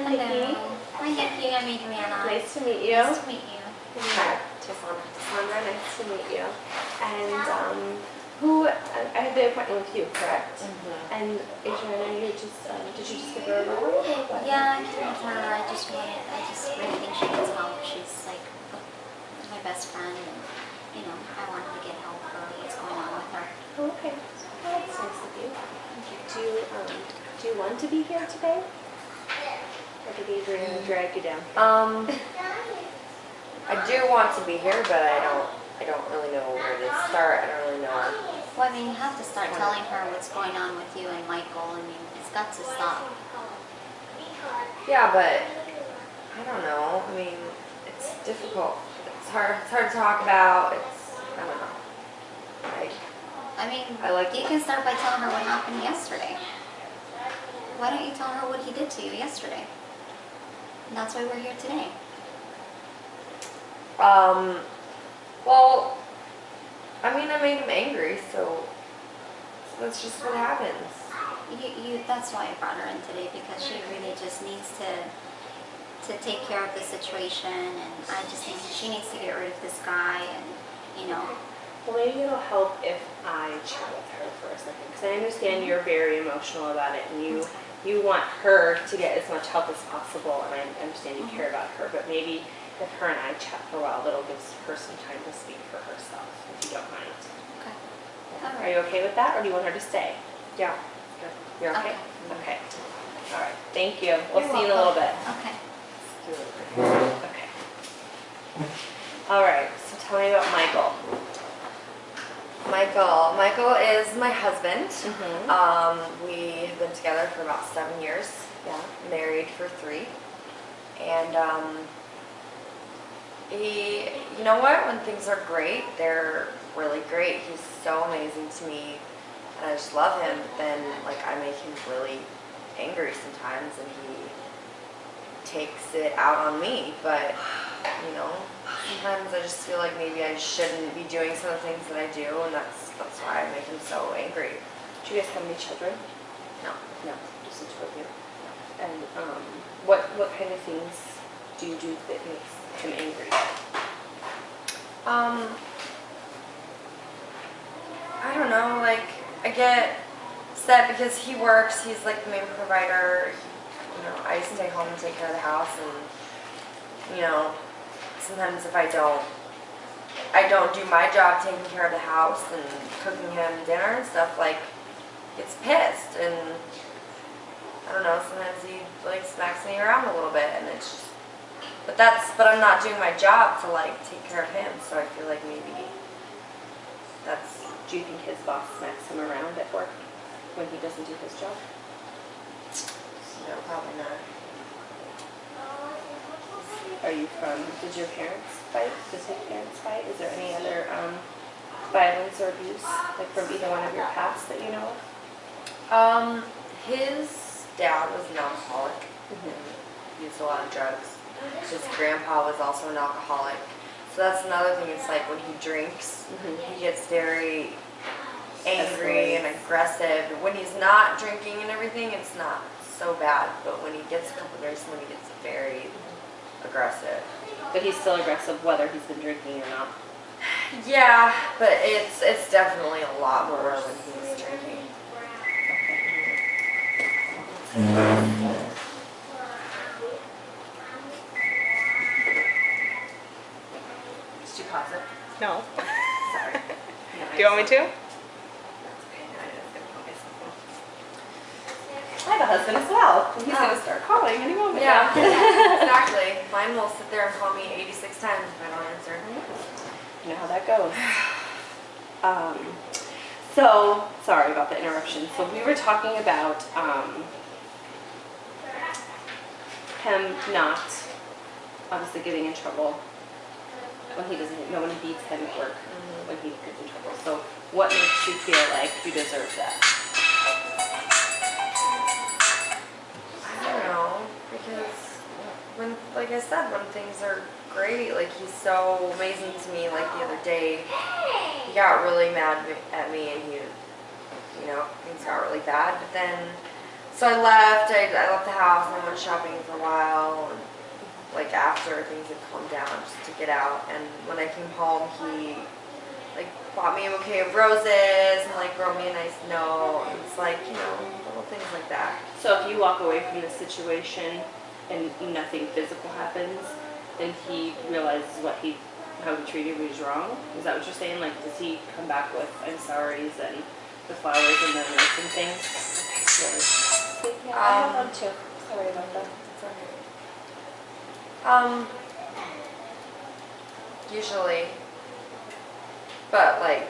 Nikki. Hi, Nikki. I'm Adriana. Nice to meet you. Nice to meet you. Hi, Cassandra. Nice to meet you. And I had the appointment with you, correct? And Adriana, you just did you just give her a ride or what? Yeah, I told her. I just really think she needs help. She's like my best friend, and I wanted to get help for what's going on with her. Oh, okay. Well, that's nice of you. Do you want to be here today? Or did Adriana drag you down? I do want to be here, but I don't really know where to start. I don't really know. Well, I mean, you have to start telling her what's going on with you and Michael. I mean, it's got to stop. Yeah, but I don't know. I mean, it's difficult. It's hard to talk about. I don't know. You can start by telling her what happened yesterday. Why don't you tell her what he did to you yesterday? And that's why we're here today. Well, I mean, I made him angry, so that's just what happens. That's why I brought her in today, because she really just needs to take care of the situation, and I just think she needs to get rid of this guy, and Well, maybe it'll help if I chat with her for a second, because I understand you're very emotional about it, and you want her to get as much help as possible, and I understand you care about her, but maybe if her and I chat for a while, that'll give her some time to speak for herself, if you don't mind. Okay. Yeah. Are you okay with that, or do you want her to stay? Yeah. You're okay? Okay. Okay. All right. Thank you. We'll You're see you in a little bit. Okay. Okay. All right. So tell me about Michael. Michael is my husband. Mm-hmm. We have been together for about 7 years. Yeah. Married for 3. And you know what? When things are great, they're really great. He's so amazing to me, and I just love him. But then, I make him really angry sometimes, and he takes it out on me. But sometimes I just feel like maybe I shouldn't be doing some of the things that I do, and that's why I make him so angry. Do you guys have any children? No. No, just the two of you. And what kind of things do you do that makes him angry? I don't know, I get upset because he works, he's the main provider. I stay home and take care of the house, and sometimes if I don't do my job taking care of the house and cooking him dinner and stuff, gets pissed, and I don't know, sometimes he smacks me around a little bit, and it's just, but I'm not doing my job to take care of him, so I feel like maybe that's. Do you think his boss smacks him around at work when he doesn't do his job? No, probably not. Did your parents fight? Does his parents fight? Is there any other violence or abuse from either one of your past that you know of? His dad was an alcoholic. He used a lot of drugs. His grandpa was also an alcoholic. So that's another thing. It's when he drinks, he gets very angry and aggressive. When he's not drinking and everything, it's not so bad. But when he gets a couple drinks, then he gets very aggressive. But he's still aggressive whether he's been drinking or not. Yeah, but it's definitely a lot more when he's drinking. Did you pause it? No. Sorry. No, Do you want me to? That's okay. No, I was going to put myself I have a husband as well. He's going to start calling any moment. Yeah, now. exactly. Mine will sit there and call me 86 times if I don't answer. You know how that goes. So, sorry about the interruption. So we were talking about him not obviously getting in trouble when he doesn't, no one beats him at work when he gets in trouble. So what makes you feel like you deserve that? I don't know, because like I said, when things are great, he's so amazing to me. The other day, he got really mad at me, and things got really bad. But then So I left. I left the house and I went shopping for a while, and like after things had calmed down, just to get out. And when I came home, he like bought me a bouquet of roses and like wrote me a nice note. And it's like, you know, little things like that. So if you walk away from the situation and nothing physical happens, then he realizes how he treated you was wrong? Is that what you're saying? Like, does he come back with I'm sorry's and the flowers and the notes and things? Okay. Yeah, I have one too. Sorry about that. Usually. But like,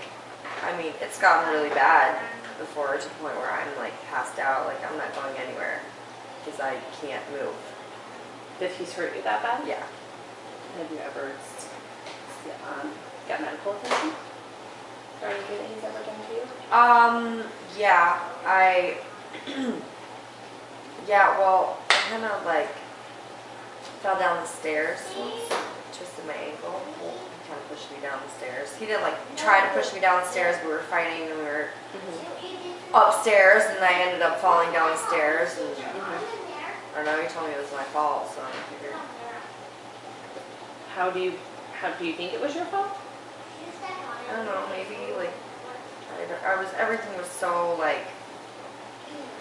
I mean, it's gotten really bad before to the point where I'm like passed out, like I'm not going anywhere because I can't move. Did he hurt you that bad? Yeah. Have you ever got medical attention? Or anything that he's ever done to you? Yeah, yeah, well, I kind of like fell down the stairs, twisted my ankle. He kind of pushed me down the stairs. He didn't like try to push me down the stairs. We were fighting and we were upstairs, and I ended up falling down the stairs. And I don't know. He told me it was my fault, so I figured. How do you think it was your fault? I don't know. Maybe like everything was so like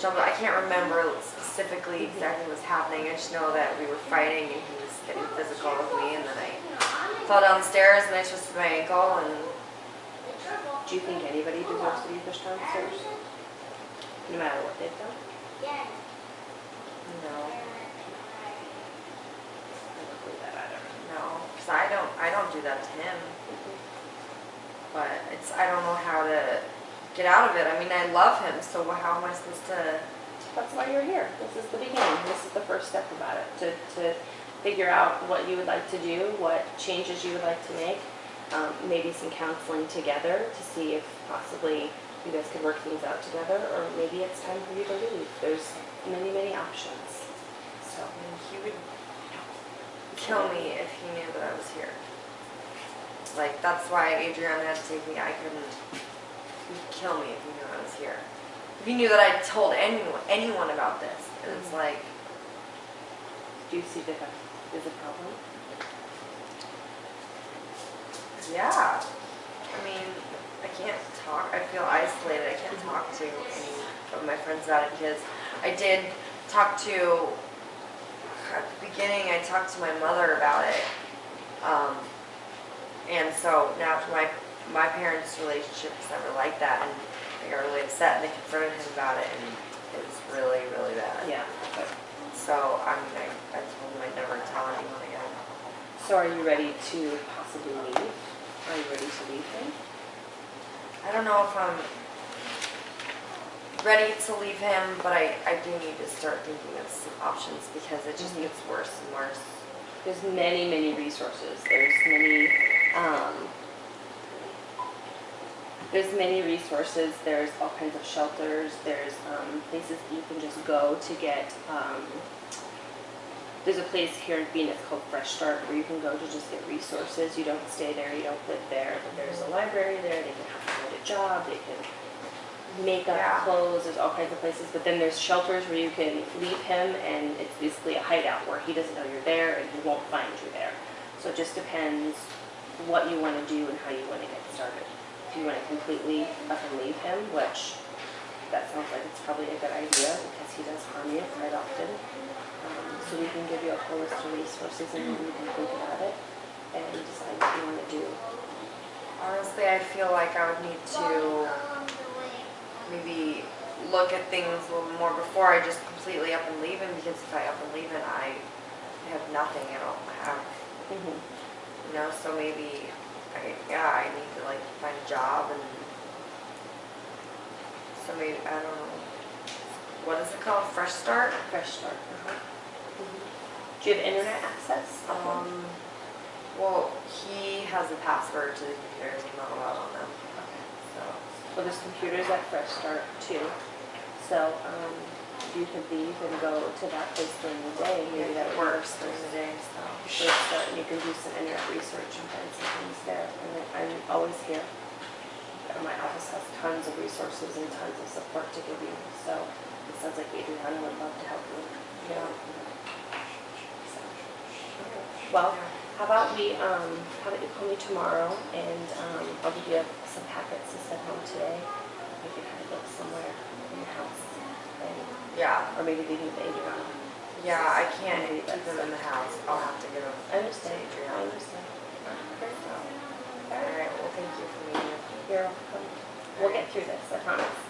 jumbled. I can't remember specifically exactly what was happening. I just know that we were fighting and he was getting physical with me, and then I fell down the stairs and I twisted my ankle. And Do you think anybody deserves to be pushed downstairs? No matter what they've done? no, I don't believe that either. no, because I don't do that to him. But I don't know how to get out of it. I mean, I love him, so how am I supposed to? That's why you're here. This is the beginning. This is the first step about it. To figure out what you would like to do, what changes you would like to make, maybe some counseling together to see if possibly you guys could work things out together, or maybe it's time for you to leave. There's many, many options. So, I mean, he would kill me if he knew that I was here. Like, that's why Adriana had to take me. I couldn't. He'd kill me if he knew I was here. If he knew that I told anyone about this, and it's like, do you see that is a problem? yeah. I mean, I can't talk. I feel isolated. I can't talk to any of my friends about it because I did talk to, at the beginning, I talked to my mother about it. And so now my parents' relationship was never like that, and they got really upset and they confronted him about it, and it was really, really bad. Yeah. Okay. So, I mean, I told him I'd never tell anyone again. So are you ready to possibly leave? Are you ready to leave him? I don't know if I'm ready to leave him, but I do need to start thinking of some options because it just gets worse and worse. There's many, many resources. There's many resources. There's all kinds of shelters. There's places you can just go to get. There's a place here in Phoenix called Fresh Start where you can go to just get resources. You don't stay there. You don't live there. But there's a library there. They can help you get a job. They can make up clothes. There's all kinds of places. But then there's shelters where you can leave him, and it's basically a hideout where he doesn't know you're there and he won't find you there. So it just depends what you want to do and how you want to get started. If you want to completely up and leave him, which that sounds like it's probably a good idea because he does harm you quite often. So we can give you a whole list of resources and then you can think about it and decide what you want to do. Honestly, I feel like I would need to maybe look at things a little more before I just completely up and leave him, because if I up and leave him, I have nothing. I don't have, you know, so maybe I need to like find a job, and so maybe, I don't know, what is it called? Fresh Start? Fresh Start. Do you have internet access? Well, he has a password to the computers. I'm not allowed on them. Okay. So, Well, there's computers at Fresh Start too. So you could leave and go to that place during the day. Maybe that works during the day. So, First Start, and you can do some internet research and find some things there. And I'm always here. My office has tons of resources and tons of support to give you. So it sounds like Adriana would love to help you. Yeah. So, okay. Well, how about you call me tomorrow and I'll give you some packets to send home today. You can kind of look somewhere in your house, and, Yeah. or maybe leave them with Adriana. Yeah, I can't keep them in the house. I'll have to give them. I understand. to Adriana. I understand. So, all right. Well, thank you for meeting. You're welcome. We'll get through this, I promise.